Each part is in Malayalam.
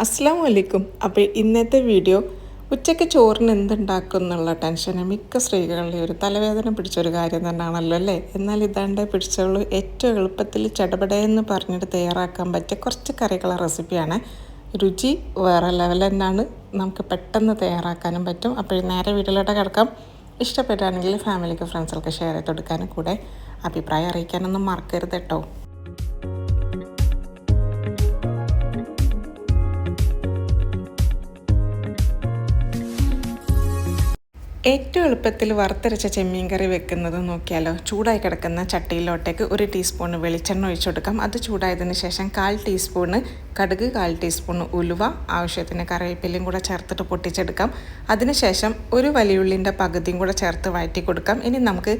അസ്സലാമു അലൈക്കും. അപ്പോൾ ഇന്നത്തെ വീഡിയോ ഉച്ചയ്ക്ക് ചോറിന് എന്തുണ്ടാക്കും എന്നുള്ള ടെൻഷന് മിക്ക സ്ത്രീകളുടെ ഒരു തലവേദന പിടിച്ചൊരു കാര്യം തന്നെയാണല്ലോ അല്ലേ. എന്നാൽ ഇതാണ്ട് പിടിച്ചുള്ളൂ ഏറ്റവും എളുപ്പത്തിൽ ചടപടയെന്ന് പറഞ്ഞിട്ട് തയ്യാറാക്കാൻ പറ്റിയ കുറച്ച് കറികളുടെ റെസിപ്പിയാണ്. രുചി വേറെ ലെവൽ തന്നെയാണ്, നമുക്ക് പെട്ടെന്ന് തയ്യാറാക്കാനും പറ്റും. അപ്പോൾ നേരെ വീട്ടിലോട്ട് കിടക്കാം. ഇഷ്ടപ്പെട്ടാണെങ്കിൽ ഫാമിലിക്ക് ഫ്രണ്ട്സിലേക്ക് ഷെയർ ചെയ്ത് കൊടുക്കാനും കൂടെ അഭിപ്രായം അറിയിക്കാനൊന്നും മറക്കരുത് കേട്ടോ. ഏറ്റവും എളുപ്പത്തിൽ വറുത്തരച്ച ചെമ്മീൻ കറി വെക്കുന്നത് നോക്കിയാലോ. ചൂടായി കിടക്കുന്ന ചട്ടിയിലോട്ടേക്ക് 1 ടീസ്പൂൺ വെളിച്ചെണ്ണ ഒഴിച്ചു കൊടുക്കാം. അത് ചൂടായതിന് ശേഷം 1/4 ടീസ്പൂണ് കടുക്, 1/4 ടീസ്പൂൺ ഉലുവ, ആവശ്യത്തിന് കറിവേപ്പിലയും കൂടെ ചേർത്തിട്ട് പൊട്ടിച്ചെടുക്കാം. അതിനുശേഷം ഒരു വലിയുള്ളിൻ്റെ പകുതിയും കൂടെ ചേർത്ത് വഴറ്റി കൊടുക്കാം. ഇനി നമുക്ക്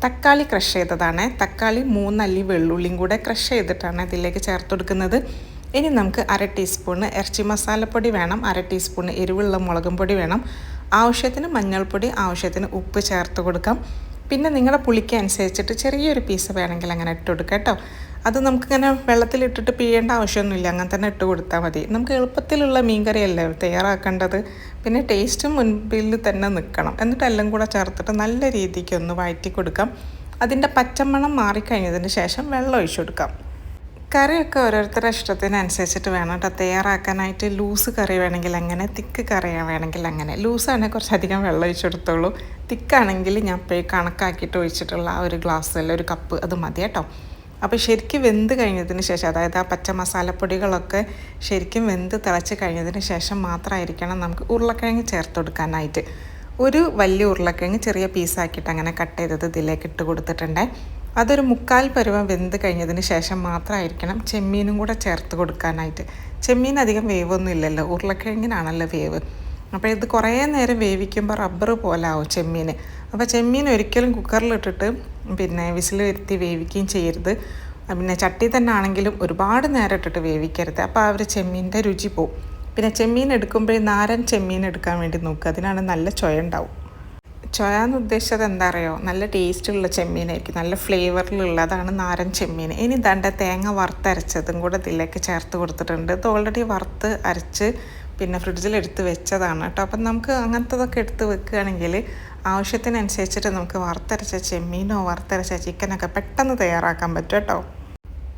തക്കാളി ക്രഷ് ചെയ്തതാണ്. തക്കാളി 3 അല്ലി വെള്ളുള്ളിയും കൂടെ ക്രഷ് ചെയ്തിട്ടാണ് ഇതിലേക്ക് ചേർത്ത് കൊടുക്കുന്നത്. ഇനി നമുക്ക് 1/2 ടീസ്പൂണ് ഇറച്ചി മസാലപ്പൊടി വേണം, 1/2 ടീസ്പൂൺ എരിവുള്ള മുളകും പൊടി വേണം, ആവശ്യത്തിന് മഞ്ഞൾപ്പൊടി, ആവശ്യത്തിന് ഉപ്പ് ചേർത്ത് കൊടുക്കാം. പിന്നെ നിങ്ങളുടെ പുളിക്ക് അനുസരിച്ചിട്ട് ചെറിയൊരു പീസ് വേണമെങ്കിൽ അങ്ങനെ ഇട്ട് കൊടുക്കാം കേട്ടോ. അത് നമുക്കിങ്ങനെ വെള്ളത്തിലിട്ടിട്ട് പിഴിയേണ്ട ആവശ്യമൊന്നുമില്ല, അങ്ങനെ തന്നെ ഇട്ട് കൊടുത്താൽ മതി. നമുക്ക് എളുപ്പത്തിലുള്ള മീൻ കറിയല്ലേ തയ്യാറാക്കേണ്ടത്. പിന്നെ ടേസ്റ്റും മുൻപിൽ തന്നെ നിൽക്കണം. എന്നിട്ട് എല്ലാം കൂടെ ചേർത്തിട്ട് നല്ല രീതിക്ക് ഒന്ന് വഴറ്റി കൊടുക്കാം. അതിൻ്റെ പച്ചമണം മാറിക്കഴിഞ്ഞതിന് ശേഷം വെള്ളം ഒഴിച്ചു കൊടുക്കാം. കറിയൊക്കെ ഓരോരുത്തരുടെ ഇഷ്ടത്തിനനുസരിച്ചിട്ട് വേണം കേട്ടോ തയ്യാറാക്കാനായിട്ട്. ലൂസ് കറി വേണമെങ്കിൽ അങ്ങനെ, തിക്ക് കറി വേണമെങ്കിൽ അങ്ങനെ. ലൂസാണെങ്കിൽ കുറച്ചധികം വെള്ളം ഒഴിച്ചെടുത്തോളൂ. തിക്കാണെങ്കിൽ ഞാൻ ഇപ്പോൾ കണക്കാക്കിയിട്ട് ഒഴിച്ചിട്ടുള്ള ആ ഒരു ഗ്ലാസ്സിൽ 1 കപ്പ് അത് മതി കേട്ടോ. അപ്പോൾ ശരിക്കും വെന്ത് കഴിഞ്ഞതിന് ശേഷം, അതായത് ആ പച്ച മസാലപ്പൊടികളൊക്കെ ശരിക്കും വെന്ത് തിളച്ച് കഴിഞ്ഞതിന് ശേഷം മാത്രമായിരിക്കണം നമുക്ക് ഉരുളക്കിഴങ്ങ് ചേർത്ത് കൊടുക്കാനായിട്ട്. ഒരു വലിയ ഉരുളക്കിഴങ്ങ് ചെറിയ പീസാക്കിയിട്ട് അങ്ങനെ കട്ട് ചെയ്തത് ഇതിലേക്ക് ഇട്ട് കൊടുത്തിട്ടുണ്ട്. അതൊരു 1/4 പരുവം വെന്ത് കഴിഞ്ഞതിന് ശേഷം മാത്രമായിരിക്കണം ചെമ്മീനും കൂടെ ചേർത്ത് കൊടുക്കാനായിട്ട്. ചെമ്മീൻ അധികം വേവൊന്നും ഇല്ലല്ലോ, ഉരുളക്കിഴങ്ങിനാണല്ലോ വേവ്. അപ്പോൾ ഇത് കുറേ നേരം വേവിക്കുമ്പോൾ റബ്ബർ പോലെ ആവും ചെമ്മീൻ. അപ്പോൾ ചെമ്മീൻ ഒരിക്കലും കുക്കറിലിട്ടിട്ട് പിന്നെ വിസിൽ വരുത്തി വേവിക്കുകയും ചെയ്യരുത്. പിന്നെ ചട്ടി തന്നെ ആണെങ്കിലും ഒരുപാട് നേരം ഇട്ടിട്ട് വേവിക്കരുത്. അപ്പോൾ ആ ഒരു ചെമ്മീൻ്റെ രുചി പോവും. പിന്നെ ചെമ്മീൻ എടുക്കുമ്പോൾ നാരൻ ചെമ്മീൻ എടുക്കാൻ വേണ്ടി നോക്കുക, അതിനാണ് നല്ല ചൊയ ഉണ്ടാവും. ചൊയാന്ന് ഉദ്ദേശിച്ചത് എന്താ അറിയോ, നല്ല ടേസ്റ്റുള്ള ചെമ്മീനായിരിക്കും, നല്ല ഫ്ലേവറിലുള്ളതാണ് നാരൻ ചെമ്മീൻ. ഇനി ദണ്ട തേങ്ങ വറുത്തരച്ചതും കൂടെ ഇതിലേക്ക് ചേർത്ത് കൊടുത്തിട്ടുണ്ട്. ഇത് ഓൾറെഡി വറുത്ത് അരച്ച് പിന്നെ ഫ്രിഡ്ജിലെടുത്ത് വെച്ചതാണ് കേട്ടോ. അപ്പം നമുക്ക് അങ്ങനത്തതൊക്കെ എടുത്ത് വെക്കുകയാണെങ്കിൽ ആവശ്യത്തിനനുസരിച്ചിട്ട് നമുക്ക് വറുത്തരച്ച ചെമ്മീനോ വറുത്തരച്ച ചിക്കനൊക്കെ പെട്ടെന്ന് തയ്യാറാക്കാൻ പറ്റും കേട്ടോ.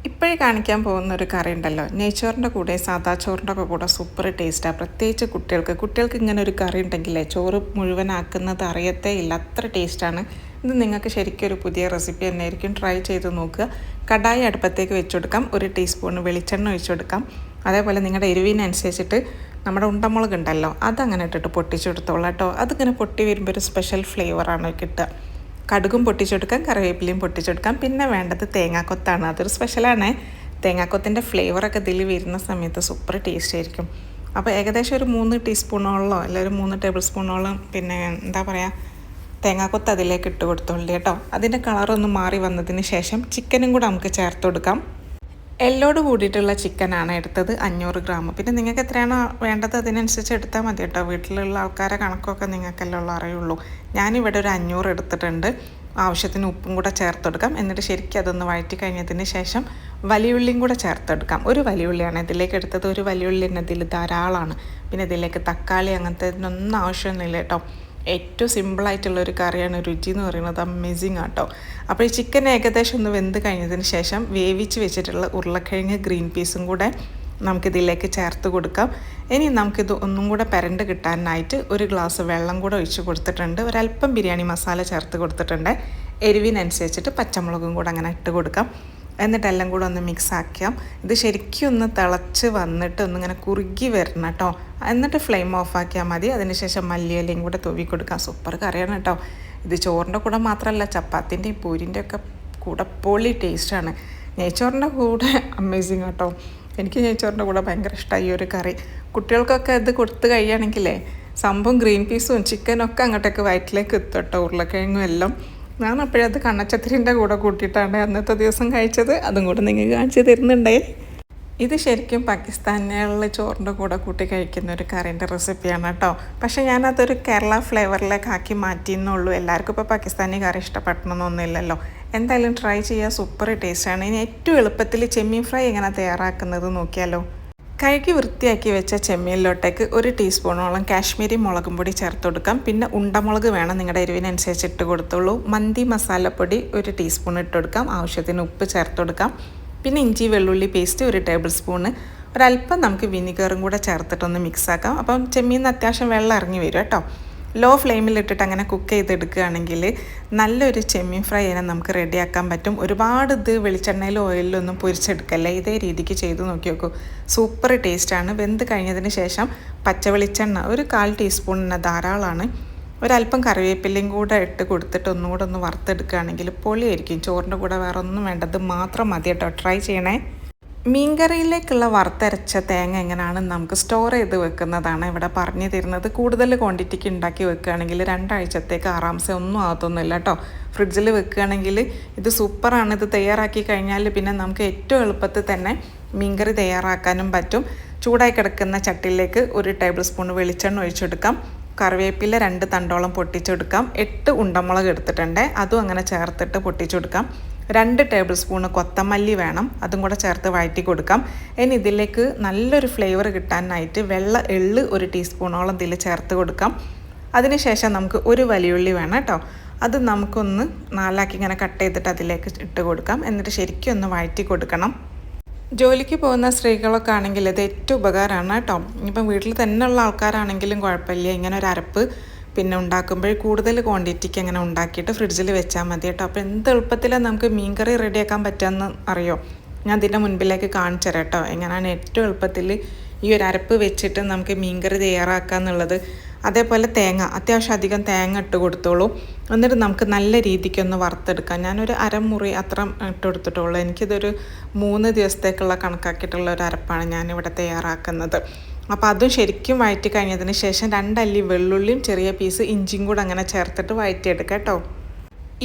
ഇപ്പോഴേ കാണിക്കാൻ പോകുന്ന ഒരു കറി ഉണ്ടല്ലോ, നെയ്ച്ചോറിൻ്റെ കൂടെ സാദാ ചോറിൻ്റെ ഒക്കെ കൂടെ സൂപ്പർ ടേസ്റ്റാണ്. പ്രത്യേകിച്ച് കുട്ടികൾക്ക് ഇങ്ങനെ ഒരു കറി ഉണ്ടെങ്കിലേ ചോറ് മുഴുവനാക്കുന്നത് അറിയത്തേ ഇല്ല, അത്ര ടേസ്റ്റാണ്. ഇത് നിങ്ങൾക്ക് ശരിക്കും ഒരു പുതിയ റെസിപ്പി തന്നെയായിരിക്കും, ട്രൈ ചെയ്ത് നോക്കുക. കടായി അടുപ്പത്തേക്ക് വെച്ച് കൊടുക്കാം. 1 ടീസ്പൂൺ വെളിച്ചെണ്ണ ഒഴിച്ച് കൊടുക്കാം. അതേപോലെ നിങ്ങളുടെ എരിവിനനുസരിച്ചിട്ട് നമ്മുടെ ഉണ്ടമുളക് ഉണ്ടല്ലോ അതങ്ങനെ ഇട്ടിട്ട് പൊട്ടിച്ചെടുത്തോളാം കേട്ടോ. അതിങ്ങനെ പൊട്ടി വരുമ്പോൾ ഒരു സ്പെഷ്യൽ ഫ്ലേവറാണ് കിട്ടുക. കടുകും പൊട്ടിച്ചെടുക്കാം, കറിവേപ്പിലയും പൊട്ടിച്ചെടുക്കാം. പിന്നെ വേണ്ടത് തേങ്ങാക്കൊത്താണ്, അതൊരു സ്പെഷ്യലാണ്. തേങ്ങാക്കൊത്തിൻ്റെ ഫ്ലേവറൊക്കെ ഇതിൽ വരുന്ന സമയത്ത് സൂപ്പർ ടേസ്റ്റ് ആയിരിക്കും. അപ്പോൾ ഏകദേശം ഒരു 3 ടീസ്പൂണോളോ അല്ലെങ്കിൽ ഒരു 3 ടേബിൾ സ്പൂണോളം പിന്നെ എന്താ പറയുക തേങ്ങാക്കൊത്ത് അതിലേക്ക് ഇട്ട് കൊടുത്തോളൂ കേട്ടോ. അതിൻ്റെ കളറൊന്ന് മാറി വന്നതിന് ശേഷം ചിക്കനും കൂടെ നമുക്ക് ചേർത്ത് കൊടുക്കാം. എല്ലോട് കൂടിയിട്ടുള്ള ചിക്കനാണ് എടുത്തത്, 500 ഗ്രാം. പിന്നെ നിങ്ങൾക്ക് എത്രയാണോ വേണ്ടത് അതിനനുസരിച്ച് എടുത്താൽ മതി കേട്ടോ. വീട്ടിലുള്ള ആൾക്കാരെ കണക്കൊക്കെ നിങ്ങൾക്കെല്ലാം അറിയുള്ളൂ. ഞാനിവിടെ ഒരു 500 എടുത്തിട്ടുണ്ട്. ആവശ്യത്തിന് ഉപ്പും കൂടെ ചേർത്തെടുക്കാം. എന്നിട്ട് ശരിക്കും അതൊന്ന് വഴറ്റി കഴിഞ്ഞതിന് ശേഷം വലിയുള്ളിയും കൂടെ ചേർത്തെടുക്കാം. 1 വലിയുള്ളിയാണ് ഇതിലേക്ക് എടുത്തത്. 1 വലിയുള്ളി തന്നെ ഇതിൽ ധാരാളമാണ്. പിന്നെ ഇതിലേക്ക് തക്കാളി അങ്ങനത്തെ ഇതിനൊന്നും ആവശ്യമൊന്നുമില്ല കേട്ടോ. ഏറ്റവും സിമ്പിളായിട്ടുള്ളൊരു കറിയാണ്. രുചി എന്ന് പറയുന്നത് അമേസിങ് ആട്ടോ. അപ്പോൾ ഈ ചിക്കൻ ഏകദേശം ഒന്ന് വെന്ത് കഴിഞ്ഞതിന് ശേഷം വേവിച്ച് വെച്ചിട്ടുള്ള ഉരുളക്കിഴങ്ങ് ഗ്രീൻ പീസും കൂടെ നമുക്കിതിലേക്ക് ചേർത്ത് കൊടുക്കാം. ഇനി നമുക്കിത് ഒന്നും കൂടെ പെരണ്ട് കിട്ടാനായിട്ട് 1 ഗ്ലാസ് വെള്ളം കൂടെ ഒഴിച്ച് കൊടുത്തിട്ടുണ്ട്. ഒരല്പം ബിരിയാണി മസാല ചേർത്ത് കൊടുത്തിട്ടുണ്ട്. എരിവിനനുസരിച്ചിട്ട് പച്ചമുളകും കൂടെ അങ്ങനെ ഇട്ട് കൊടുക്കാം. എന്നിട്ടെല്ലാം കൂടെ ഒന്ന് മിക്സ് ആക്കാം. ഇത് ശരിക്കും ഒന്ന് തിളച്ച് വന്നിട്ട് ഒന്നിങ്ങനെ കുറുകി വരണം കേട്ടോ. എന്നിട്ട് ഫ്ലെയിം ഓഫ് ആക്കിയാൽ മതി. അതിനുശേഷം മല്ലിയിലയും കൂടെ തൂവി കൊടുക്കാം. സൂപ്പർ കറിയാണ് കേട്ടോ. ഇത് ചോറിൻ്റെ കൂടെ മാത്രമല്ല, ചപ്പാത്തിൻ്റെയും പൂരിൻ്റെ ഒക്കെ കൂടെ പൊളി ടേസ്റ്റാണ്. നെയ്ച്ചോറിൻ്റെ കൂടെ അമേസിങ് കേട്ടോ. എനിക്ക് നെയ്ച്ചോറിൻ്റെ കൂടെ ഭയങ്കര ഇഷ്ടമായി ഈ ഒരു കറി. കുട്ടികൾക്കൊക്കെ ഇത് കൊടുത്ത് കഴിയുകയാണെങ്കിലേ സംഭവം ഗ്രീൻ പീസും ചിക്കനൊക്കെ അങ്ങോട്ടേക്ക് വയറ്റിലേക്ക് എത്തും കേട്ടോ, ഉരുളക്കിഴങ്ങും എല്ലാം. ഞാൻ അപ്പോഴത് കണ്ണച്ചത്തിരിൻ്റെ കൂടെ കൂട്ടിയിട്ടാണ് അന്നത്തെ ദിവസം കഴിച്ചത്. അതും കൂടെ നിങ്ങൾക്ക് കാണിച്ച് തരുന്നുണ്ടേ. ഇത് ശരിക്കും പാകിസ്ഥാനികളിൽ ചോറിൻ്റെ കൂടെ കൂട്ടി കഴിക്കുന്ന ഒരു കറിൻ്റെ റെസിപ്പിയാണ് കേട്ടോ. പക്ഷേ ഞാനതൊരു കേരള ഫ്ലേവറിലേക്ക് ആക്കി മാറ്റിയെന്നുള്ളൂ. എല്ലാവർക്കും ഇപ്പോൾ പാകിസ്ഥാനി കറി ഇഷ്ടപ്പെടണമെന്നൊന്നുമില്ലല്ലോ. എന്തായാലും ട്രൈ ചെയ്യുക, സൂപ്പർ ടേസ്റ്റാണ്. ഇനി ഏറ്റവും എളുപ്പത്തിൽ ചെമ്മീൻ ഫ്രൈ എങ്ങനെ തയ്യാറാക്കുന്നത് നോക്കിയാലോ. കഴുകി വൃത്തിയാക്കി വെച്ച ചെമ്മീനിലോട്ടേക്ക് 1 ടീസ്പൂണോളം കാശ്മീരി മുളകും പൊടി ചേർത്ത് കൊടുക്കാം. പിന്നെ ഉണ്ടമുളക് വേണം, നിങ്ങളുടെ എരിവിനനുസരിച്ച് ഇട്ട് കൊടുത്തോളൂ. മന്തി മസാലപ്പൊടി 1 ടീസ്പൂൺ ഇട്ട് കൊടുക്കാം. ആവശ്യത്തിന് ഉപ്പ് ചേർത്ത് കൊടുക്കാം. പിന്നെ ഇഞ്ചി വെള്ളുള്ളി പേസ്റ്റ് 1 ടേബിൾ സ്പൂണ്. ഒരല്പം നമുക്ക് വിനിഗറും കൂടെ ചേർത്തിട്ടൊന്ന് മിക്സാക്കാം. അപ്പം ചെമ്മീൻ അത്യാവശ്യം വെള്ളം ഇറങ്ങി വരും കേട്ടോ. ലോ ഫ്ലെയിമിലിട്ടിട്ട് അങ്ങനെ കുക്ക് ചെയ്തെടുക്കുകയാണെങ്കിൽ നല്ലൊരു ചെമ്മീൻ ഫ്രൈ അതിനെ നമുക്ക് റെഡിയാക്കാൻ പറ്റും. ഒരുപാട് ഇത് വെളിച്ചെണ്ണയിലും ഓയിലൊന്നും പൊരിച്ചെടുക്കല്ലേ, ഇതേ രീതിക്ക് ചെയ്ത് നോക്കി നോക്കൂ. സൂപ്പർ ടേസ്റ്റാണ്. വെന്ത് കഴിഞ്ഞതിന് ശേഷം പച്ച വെളിച്ചെണ്ണ 1/4 ടീസ്പൂണിന് ധാരാളമാണ്. ഒരല്പം കറിവേപ്പിലയും കൂടെ ഇട്ട് കൊടുത്തിട്ട് ഒന്നുകൂടെ ഒന്ന് വറുത്തെടുക്കുകയാണെങ്കിൽ പൊളിയായിരിക്കും. ചോറിൻ്റെ കൂടെ വേറെ ഒന്നും വേണ്ടത് മാത്രം മതി കേട്ടോ. ട്രൈ ചെയ്യണേ. മീൻകറിയിലേക്കുള്ള വറുത്തരച്ച തേങ്ങ എങ്ങനെയാണ് നമുക്ക് സ്റ്റോർ ചെയ്ത് വെക്കുന്നതാണ് ഇവിടെ പറഞ്ഞു തരുന്നത്. കൂടുതൽ ക്വാണ്ടിറ്റിക്ക് ഉണ്ടാക്കി വെക്കുകയാണെങ്കിൽ 2 ആഴ്ചത്തേക്ക് ആറാംസെ ഒന്നും ആകത്തൊന്നുമില്ല കേട്ടോ. ഫ്രിഡ്ജിൽ വെക്കുകയാണെങ്കിൽ ഇത് സൂപ്പറാണ്. ഇത് തയ്യാറാക്കി കഴിഞ്ഞാൽ പിന്നെ നമുക്ക് ഏറ്റവും എളുപ്പത്തിൽ തന്നെ മീൻകറി തയ്യാറാക്കാനും പറ്റും. ചൂടായി കിടക്കുന്ന ചട്ടിയിലേക്ക് 1 ടേബിൾ സ്പൂൺ വെളിച്ചെണ്ണ ഒഴിച്ചെടുക്കാം. കറിവേപ്പില 2 തണ്ടോളം പൊട്ടിച്ചെടുക്കാം. 8 ഉണ്ടമുളക് എടുത്തിട്ടുണ്ട്, അതും അങ്ങനെ ചേർത്തിട്ട് പൊട്ടിച്ചെടുക്കാം. 2 ടേബിൾ സ്പൂണ് കൊത്തമല്ലി വേണം, അതും കൂടെ ചേർത്ത് വഴറ്റി കൊടുക്കാം. ഇനി ഇതിലേക്ക് നല്ലൊരു ഫ്ലേവർ കിട്ടാനായിട്ട് വെള്ള എള്ള് 1 ടീസ്പൂണോളം ഇതിൽ ചേർത്ത് കൊടുക്കാം. അതിനുശേഷം നമുക്ക് 1 വലിയുള്ളി വേണം കേട്ടോ. അത് നമുക്കൊന്ന് 4 ഇങ്ങനെ കട്ട് ചെയ്തിട്ട് അതിലേക്ക് ഇട്ട് കൊടുക്കാം. എന്നിട്ട് ശരിക്കും ഒന്ന് വഴറ്റി കൊടുക്കണം. ജോലിക്ക് പോകുന്ന സ്ത്രീകളൊക്കെ ആണെങ്കിൽ ഇത് ഏറ്റവും ഉപകാരമാണ് കേട്ടോ. ഇപ്പം വീട്ടിൽ തന്നെ ഉള്ള ആൾക്കാരാണെങ്കിലും കുഴപ്പമില്ല. ഇങ്ങനെ ഒരു അരപ്പ് പിന്നെ ഉണ്ടാക്കുമ്പോൾ കൂടുതൽ ക്വാണ്ടിറ്റിക്ക് അങ്ങനെ ഉണ്ടാക്കിയിട്ട് ഫ്രിഡ്ജിൽ വെച്ചാൽ മതി കേട്ടോ. അപ്പോൾ എന്ത് എളുപ്പത്തിലാണ് നമുക്ക് മീൻകറി റെഡിയാക്കാൻ പറ്റുമെന്ന് അറിയോ? ഞാൻ ഇതിൻ്റെ മുൻപിലേക്ക് കാണിച്ചു തരാം കേട്ടോ. എങ്ങനെയാണ് ഏറ്റവും എളുപ്പത്തിൽ ഈ ഒരു അരപ്പ് വെച്ചിട്ട് നമുക്ക് മീൻകറി തയ്യാറാക്കുക എന്നുള്ളത്. അതേപോലെ തേങ്ങ, അത്യാവശ്യം അധികം തേങ്ങ ഇട്ട് കൊടുത്തോളൂ. എന്നിട്ട് നമുക്ക് നല്ല രീതിക്കൊന്ന് വറുത്തെടുക്കാം. ഞാനൊരു അരമുറി അത്ര ഇട്ട് കൊടുത്തിട്ടുള്ളൂ. എനിക്കിതൊരു 3 ദിവസത്തേക്കുള്ള കണക്കാക്കിയിട്ടുള്ള ഒരു അരപ്പാണ് ഞാനിവിടെ തയ്യാറാക്കുന്നത്. അപ്പോൾ അതും ശരിക്കും വഴറ്റി കഴിഞ്ഞതിന് ശേഷം 2 അല്ലി വെള്ളുള്ളിയും ചെറിയ പീസ് ഇഞ്ചിയും കൂടെ അങ്ങനെ ചേർത്തിട്ട് വഴറ്റിയെടുക്കാം കേട്ടോ.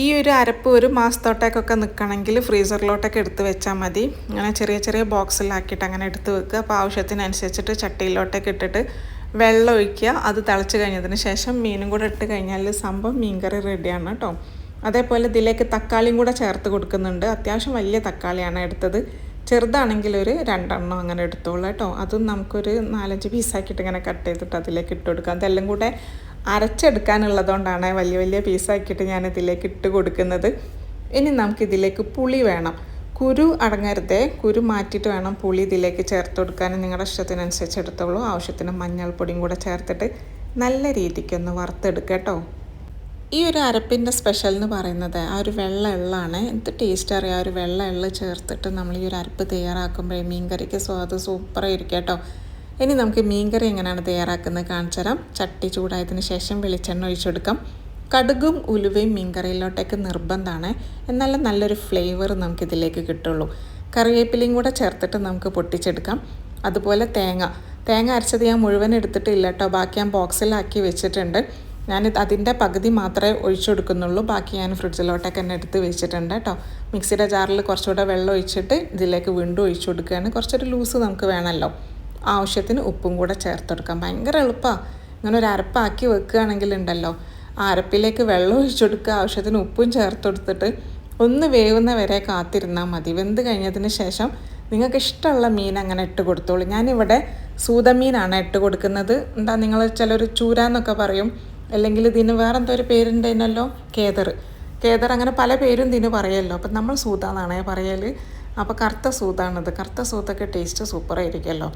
ഈ ഒരു അരപ്പ് 1 മാസത്തോട്ടേക്കൊക്കെ നിൽക്കണമെങ്കിൽ ഫ്രീസറിലോട്ടൊക്കെ എടുത്ത് വെച്ചാൽ മതി. അങ്ങനെ ചെറിയ ചെറിയ ബോക്സിലാക്കിയിട്ട് അങ്ങനെ എടുത്ത് വെക്കുക. അപ്പോൾ ആവശ്യത്തിനനുസരിച്ചിട്ട് ചട്ടിയിലോട്ടൊക്കെ ഇട്ടിട്ട് വെള്ളം ഒഴിക്കുക. അത് തിളച്ച് കഴിഞ്ഞതിന് ശേഷം മീനും കൂടെ ഇട്ട് കഴിഞ്ഞാൽ സംഭവം മീൻകറി റെഡിയാണ് കേട്ടോ. അതേപോലെ ഇതിലേക്ക് തക്കാളിയും കൂടെ ചേർത്ത് കൊടുക്കുന്നുണ്ട്. അത്യാവശ്യം വലിയ തക്കാളിയാണ് എടുത്തത്. ചെറുതാണെങ്കിൽ ഒരു 2 അങ്ങനെ എടുത്തോളൂ കേട്ടോ. അതും നമുക്കൊരു 4-5 പീസാക്കിയിട്ട് ഇങ്ങനെ കട്ട് ചെയ്തിട്ട് അതിലേക്ക് ഇട്ട് കൊടുക്കാം. അതെല്ലാം കൂടെ അരച്ചെടുക്കാനുള്ളതുകൊണ്ടാണ് വലിയ വലിയ പീസാക്കിയിട്ട് ഞാൻ ഇതിലേക്ക് ഇട്ട് കൊടുക്കുന്നത്. ഇനി നമുക്കിതിലേക്ക് പുളി വേണം. കുരു അടങ്ങരുതേ, കുരു മാറ്റിയിട്ട് വേണം പുളി ഇതിലേക്ക് ചേർത്ത് കൊടുക്കാൻ. നിങ്ങളുടെ ഇഷ്ടത്തിനനുസരിച്ച് എടുത്തോളൂ. ആവശ്യത്തിന് മഞ്ഞൾപ്പൊടിയും കൂടെ ചേർത്തിട്ട് നല്ല രീതിക്കൊന്ന് വറുത്തെടുക്കുക കേട്ടോ. ഈ ഒരു അരപ്പിൻ്റെ സ്പെഷ്യൽ എന്ന് പറയുന്നത് ആ ഒരു വെള്ള എള്ളാണ്. എന്ത് ടേസ്റ്റ് അറിയാം. ആ ഒരു വെള്ള എള്ള് ചേർത്തിട്ട് നമ്മൾ ഈ ഒരു അരപ്പ് തയ്യാറാക്കുമ്പോഴേ മീൻകറിക്ക് സ്വാദ് സൂപ്പറായിരിക്കും കേട്ടോ. ഇനി നമുക്ക് മീൻകറി എങ്ങനെയാണ് തയ്യാറാക്കുന്നത് കാണിച്ചു തരാം. ചട്ടി ചൂടായതിന് ശേഷം വെളിച്ചെണ്ണ ഒഴിച്ചെടുക്കാം. കടുകും ഉലുവയും മീൻകറിയിലോട്ടേക്ക് നിർബന്ധമാണ്. എന്നാലും നല്ലൊരു ഫ്ലേവർ നമുക്കിതിലേക്ക് കിട്ടുള്ളൂ. കറിവേപ്പിലയും കൂടെ ചേർത്തിട്ട് നമുക്ക് പൊട്ടിച്ചെടുക്കാം. അതുപോലെ തേങ്ങ അരച്ചത് ഞാൻ മുഴുവൻ എടുത്തിട്ടില്ല കേട്ടോ. ബാക്കി ഞാൻ ബോക്സിലാക്കി വെച്ചിട്ടുണ്ട്. ഞാനിത് അതിൻ്റെ പകുതി മാത്രമേ ഒഴിച്ചെടുക്കുന്നുള്ളൂ. ബാക്കി ഞാൻ ഫ്രിഡ്ജിലോട്ടൊക്കെ തന്നെ എടുത്ത് വെച്ചിട്ടുണ്ട് കേട്ടോ. മിക്സിയുടെ ജാറിൽ കുറച്ചുകൂടെ വെള്ളം ഒഴിച്ചിട്ട് ഇതിലേക്ക് വീണ്ടും ഒഴിച്ചു കൊടുക്കുകയാണ്. കുറച്ചൊരു ലൂസ് നമുക്ക് വേണമല്ലോ. ആവശ്യത്തിന് ഉപ്പും കൂടെ ചേർത്തെടുക്കാം. ഭയങ്കര എളുപ്പമാണ്. ഇങ്ങനെ ഒരു അരപ്പാക്കി വെക്കുകയാണെങ്കിൽ ഉണ്ടല്ലോ, ആ അരപ്പിലേക്ക് വെള്ളം ഒഴിച്ചു കൊടുക്കുക. ആവശ്യത്തിന് ഉപ്പും ചേർത്തെടുത്തിട്ട് ഒന്ന് വേവുന്ന വരെ കാത്തിരുന്നാൽ മതി. വെന്ത് കഴിഞ്ഞതിന് ശേഷം നിങ്ങൾക്ക് ഇഷ്ടമുള്ള മീൻ അങ്ങനെ ഇട്ട് കൊടുത്തോളൂ. ഞാനിവിടെ സൂതമീനാണ് ഇട്ട് കൊടുക്കുന്നത്. എന്താ നിങ്ങൾ ചിലർ ചൂരാന്നൊക്കെ പറയും, അല്ലെങ്കിൽ ഇതിന് വേറെ എന്തോ ഒരു പേരുണ്ടല്ലോ, കേദർ അങ്ങനെ പല പേരും ഇതിന് പറയല്ലോ. അപ്പം നമ്മൾ സൂത എന്നാണേ പറയൽ. അപ്പോൾ കറുത്ത സൂതാണിത്. കറുത്ത സൂതൊക്കെ ടേസ്റ്റ് സൂപ്പറായിരിക്കുമല്ലോ.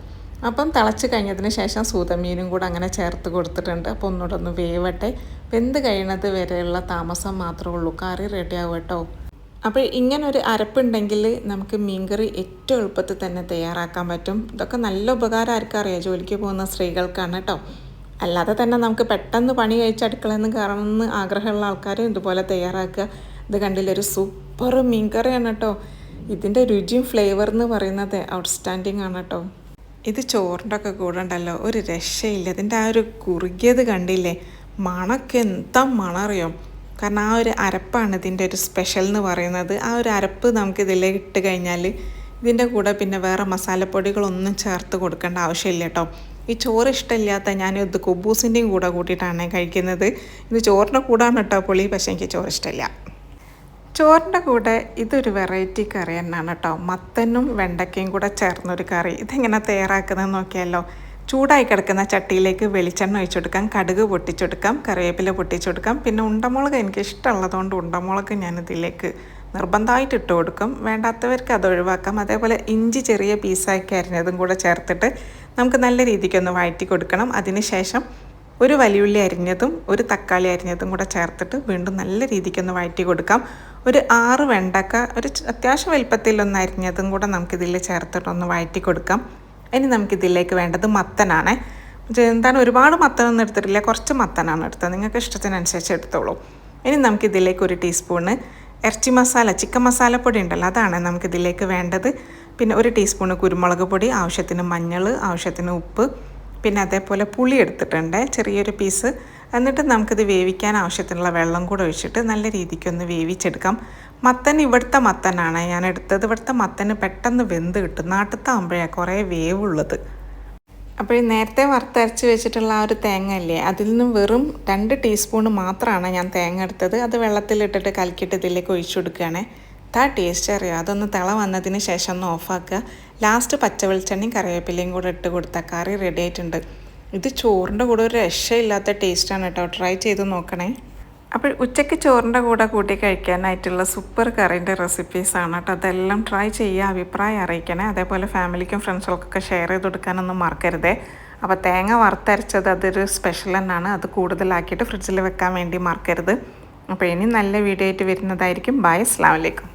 അപ്പം തിളച്ച് കഴിഞ്ഞതിന് ശേഷം സൂതമീനും കൂടെ അങ്ങനെ ചേർത്ത് കൊടുത്തിട്ടുണ്ട്. അപ്പോൾ ഒന്നുകൂടെ ഒന്ന് വേവട്ടെ. വെന്ത് കഴിയുന്നത് വരെയുള്ള താമസം മാത്രമേ ഉള്ളൂ. കറി റെഡിയാവും കേട്ടോ. അപ്പോൾ ഇങ്ങനൊരു അരപ്പുണ്ടെങ്കിൽ നമുക്ക് മീൻകറി ഏറ്റവും എളുപ്പത്തിൽ തന്നെ തയ്യാറാക്കാൻ പറ്റും. ഇതൊക്കെ നല്ല ഉപകാരം ആർക്കും അറിയാം, ജോലിക്ക് പോകുന്ന സ്ത്രീകൾക്കാണ് കേട്ടോ. അല്ലാതെ തന്നെ നമുക്ക് പെട്ടെന്ന് പണി കഴിച്ച് അടുക്കളയിൽ നിന്ന് കയറണമെന്ന് ആഗ്രഹമുള്ള ആൾക്കാർ ഇതുപോലെ തയ്യാറാക്കുക. ഇത് കണ്ടില്ലൊരു സൂപ്പർ മീൻകറിയാണ് കേട്ടോ. ഇതിൻ്റെ രുചിയും ഫ്ലേവർ എന്ന് പറയുന്നത് ഔട്ട്സ്റ്റാൻഡിങ് ആണ് കേട്ടോ. ഇത് ചോറിൻ്റെ ഒക്കെ കൂടെ ഉണ്ടല്ലോ, ഒരു രക്ഷയില്ല. ഇതിൻ്റെ ആ ഒരു കുറുകിയത് കണ്ടില്ലേ, മണമൊക്കെ എന്താ മണം അറിയാം. കാരണം ആ ഒരു അരപ്പാണ് ഇതിൻ്റെ ഒരു സ്പെഷ്യൽ എന്ന് പറയുന്നത്. ആ ഒരു അരപ്പ് നമുക്ക് ഇതിലേക്ക് ഇട്ട് കഴിഞ്ഞാൽ ഇതിൻ്റെ കൂടെ പിന്നെ വേറെ മസാലപ്പൊടികളൊന്നും ചേർത്ത് കൊടുക്കേണ്ട ആവശ്യമില്ല കേട്ടോ. ഈ ചോറ് ഇഷ്ടമില്ലാത്ത ഞാനിത് കുബൂസിൻ്റെയും കൂടെ കൂട്ടിയിട്ടാണ് കഴിക്കുന്നത്. ഇത് ചോറിൻ്റെ കൂടാണ് കേട്ടോ പൊളി, പക്ഷേ എനിക്ക് ചോറ് ഇഷ്ടമില്ല. ചോറിൻ്റെ കൂടെ ഇതൊരു വെറൈറ്റി കറി തന്നെയാണ് കേട്ടോ. മത്തനും വെണ്ടയ്ക്കയും കൂടെ ചേർന്നൊരു കറി. ഇതെങ്ങനെ തയ്യാറാക്കുന്നത് നോക്കിയാലോ. ചൂടായി കിടക്കുന്ന ചട്ടിയിലേക്ക് വെളിച്ചെണ്ണ ഒഴിച്ചെടുക്കാം, കടുക് പൊട്ടിച്ചെടുക്കാം, കറിവേപ്പില പൊട്ടിച്ചെടുക്കാം. പിന്നെ ഉണ്ടമുളക് എനിക്ക് ഇഷ്ടമുള്ളതുകൊണ്ട് ഉണ്ടമുളക് ഞാനിതിലേക്ക് നിർബന്ധമായിട്ട് ഇട്ട് കൊടുക്കും. വേണ്ടാത്തവർക്ക് അത് ഒഴിവാക്കാം. അതേപോലെ ഇഞ്ചി ചെറിയ പീസാക്കി അരിഞ്ഞതും കൂടെ ചേർത്തിട്ട് നമുക്ക് നല്ല രീതിക്കൊന്ന് വഴറ്റി കൊടുക്കണം. അതിനുശേഷം ഒരു വലിയുള്ളി അരിഞ്ഞതും ഒരു തക്കാളി അരിഞ്ഞതും കൂടെ ചേർത്തിട്ട് വീണ്ടും നല്ല രീതിക്കൊന്ന് വഴറ്റി കൊടുക്കാം. ഒരു 6 വെണ്ടക്ക അത്യാവശ്യം വലുപ്പത്തിലൊന്ന് അരിഞ്ഞതും കൂടെ നമുക്കിതിൽ ചേർത്തിട്ടൊന്ന് വഴറ്റി കൊടുക്കാം. ഇനി നമുക്കിതിലേക്ക് വേണ്ടത് മത്തനാണ്. എന്താണ്, ഒരുപാട് മത്തനൊന്നും എടുത്തിട്ടില്ല, കുറച്ച് മത്തനാണ് എടുത്തത്. നിങ്ങൾക്ക് ഇഷ്ടത്തിനനുസരിച്ച് എടുത്തോളൂ. ഇനി നമുക്കിതിലേക്ക് 1 ടീസ്പൂണ് ഇറച്ചി മസാല, ചിക്കൻ മസാലപ്പൊടി ഉണ്ടല്ലോ, അതാണ് നമുക്കിതിലേക്ക് വേണ്ടത്. പിന്നെ 1 ടീസ്പൂണ് കുരുമുളക് പൊടി, ആവശ്യത്തിന് മഞ്ഞൾ, ആവശ്യത്തിന് ഉപ്പ്, പിന്നെ അതേപോലെ പുളി എടുത്തിട്ടുണ്ട് ചെറിയൊരു പീസ്. എന്നിട്ട് നമുക്കിത് വേവിക്കാൻ ആവശ്യത്തിനുള്ള വെള്ളം കൂടെ ഒഴിച്ചിട്ട് നല്ല രീതിക്കൊന്ന് വേവിച്ചെടുക്കാം. മത്തൻ ഇവിടുത്തെ മത്തനാണ് ഞാൻ എടുത്തത്. ഇവിടുത്തെ മത്തന് പെട്ടെന്ന് വെന്ത് കിട്ടും. നാട്ടിലത്തെ ആകുമ്പോഴാണ് കുറേ വേവുള്ളത്. അപ്പോൾ ഈ നേരത്തെ വറുത്തരച്ച് വെച്ചിട്ടുള്ള ആ ഒരു തേങ്ങ ഇല്ലേ, അതിൽ നിന്നും വെറും 2 ടീസ്പൂണ് മാത്രമാണ് ഞാൻ തേങ്ങ എടുത്തത്. അത് വെള്ളത്തിലിട്ടിട്ട് കലക്കിയിട്ട് ഇതിലേക്ക് ഒഴിച്ചു കൊടുക്കുകയാണ്. ടേസ്റ്റ് അറിയാം. അതൊന്ന് തിള വന്നതിന് ശേഷം ഒന്ന് ഓഫാക്കുക. ലാസ്റ്റ് പച്ച വെളിച്ചെണ്ണയും കറിവേപ്പിലയും കൂടെ ഇട്ട് കൊടുത്താൽ കറി റെഡി ആയിട്ടുണ്ട്. ഇത് ചോറിൻ്റെ കൂടെ ഒരു രക്ഷയില്ലാത്ത ടേസ്റ്റാണ് കേട്ടോ. ട്രൈ ചെയ്ത് നോക്കണേ. അപ്പോൾ ഉച്ചയ്ക്ക് ചോറിൻ്റെ കൂടെ കൂട്ടി കഴിക്കാനായിട്ടുള്ള സൂപ്പർ കറീൻ്റെ റെസിപ്പീസാണ് കേട്ടോ. അതെല്ലാം ട്രൈ ചെയ്യുക, അഭിപ്രായം അറിയിക്കണേ. അതേപോലെ ഫാമിലിക്കും ഫ്രണ്ട്സുകൾക്കൊക്കെ ഷെയർ ചെയ്ത് കൊടുക്കാനൊന്നും മറക്കരുതേ. അപ്പോൾ തേങ്ങ വറുത്തരച്ചത് അതൊരു സ്പെഷ്യൽ തന്നെയാണ്. അത് കൂടുതലാക്കിയിട്ട് ഫ്രിഡ്ജിൽ വെക്കാൻ വേണ്ടി മറക്കരുത്. അപ്പോൾ ഇനി നല്ല വീഡിയോ ആയിട്ട് വരുന്നതായിരിക്കും. ബൈ, അസ്സലാമു അലൈക്കും.